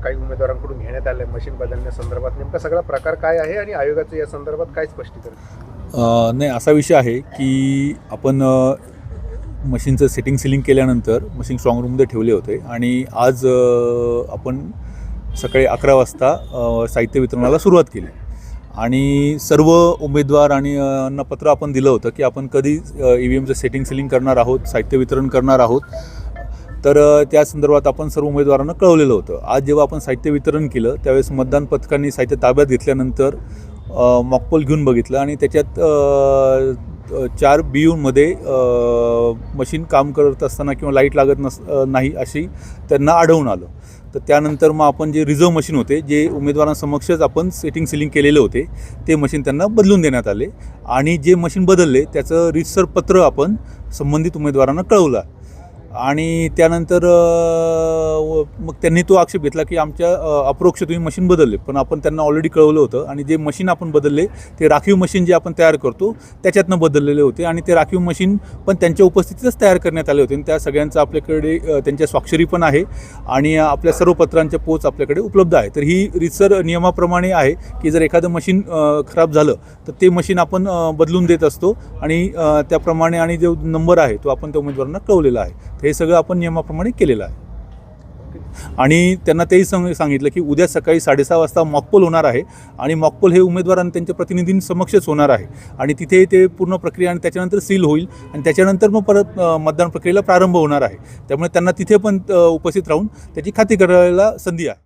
काही उमेदवारांकडून घेण्यात आले मशीन बदलण्यासंदर्भात नेमका सगळा प्रकार काय आहे आणि आयोगाचं या संदर्भात काय स्पष्टीकरण? नाही, असा विषय आहे की आपण मशीनचं सेटिंग सिलिंग केल्यानंतर मशीन स्ट्रॉंग रूममध्ये ठेवले होते आणि आज आपण सकाळी 11 वाजता साहित्य वितरणाला सुरुवात केली आणि सर्व उमेदवार आणि पत्र आपण दिलं होतं की आपण कधी EVMचं सेटिंग सिलिंग करणार आहोत, साहित्य वितरण करणार आहोत. तर त्या संदर्भात आपण सर्व उमेदवारांना कळवलेलं होतं. आज जेव्हा आपण साहित्य वितरण केलं त्यावेळेस मतदान पथकांनी साहित्य ताब्यात घेतल्यानंतर मॉकपोल घेऊन बघितलं आणि त्याच्यात 4 BUमध्ये मशीन काम करत असताना किंवा लाईट लागत नाही अशी त्यांना आढळून आलं. तर त्यानंतर मग आपण जे रिझर्व मशीन होते, जे उमेदवारांसमक्षच आपण सेटिंग सिलिंग केलेले होते, ते मशीन त्यांना बदलून देण्यात आले आणि जे मशीन बदलले त्याचं रीतसर पत्र आपण संबंधित उमेदवारांना कळवलं आणि त्यानंतर मग त्यांनी तो आक्षेप घेतला की आमच्या अप्रोक्ष तुम्ही मशीन बदलले, पण आपण त्यांना ऑलरेडी कळवलं होतं आणि जे मशीन आपण बदलले ते राखीव मशीन जे आपण तयार करतो त्याच्यातनं बदललेले होते आणि ते राखीव मशीन पण त्यांच्या उपस्थितीतच तयार करण्यात आले होते आणि त्या सगळ्यांचं आपल्याकडे त्यांच्या स्वाक्षरी पण आहे आणि आपल्या सर्व पत्रांच्या पोच आपल्याकडे उपलब्ध आहे. तर ही रीतसर नियमाप्रमाणे आहे की जर एखादं मशीन खराब झालं तर ते मशीन आपण बदलून देत असतो आणि त्याप्रमाणे आणि जो नंबर आहे तो आपण त्या उमेदवारांना कळवलेला आहे. हे सगळं आपण नियमाप्रमाणे केलेलं आहे आणि त्यांना तेही सांगितलं की उद्या सकाळी 6:30 वाजता मॉकपोल होणार आहे आणि मॉकपोल हे उमेदवारांना त्यांच्या प्रतिनिधींसमक्षच होणार आहे आणि तिथे ते पूर्ण प्रक्रिया आणि त्याच्यानंतर सील होईल आणि त्याच्यानंतर मग परत मतदान प्रक्रियेला प्रारंभ होणार आहे. त्यामुळे त्यांना तिथे पण उपस्थित राहून त्याची खात्री करायला संधी आहे.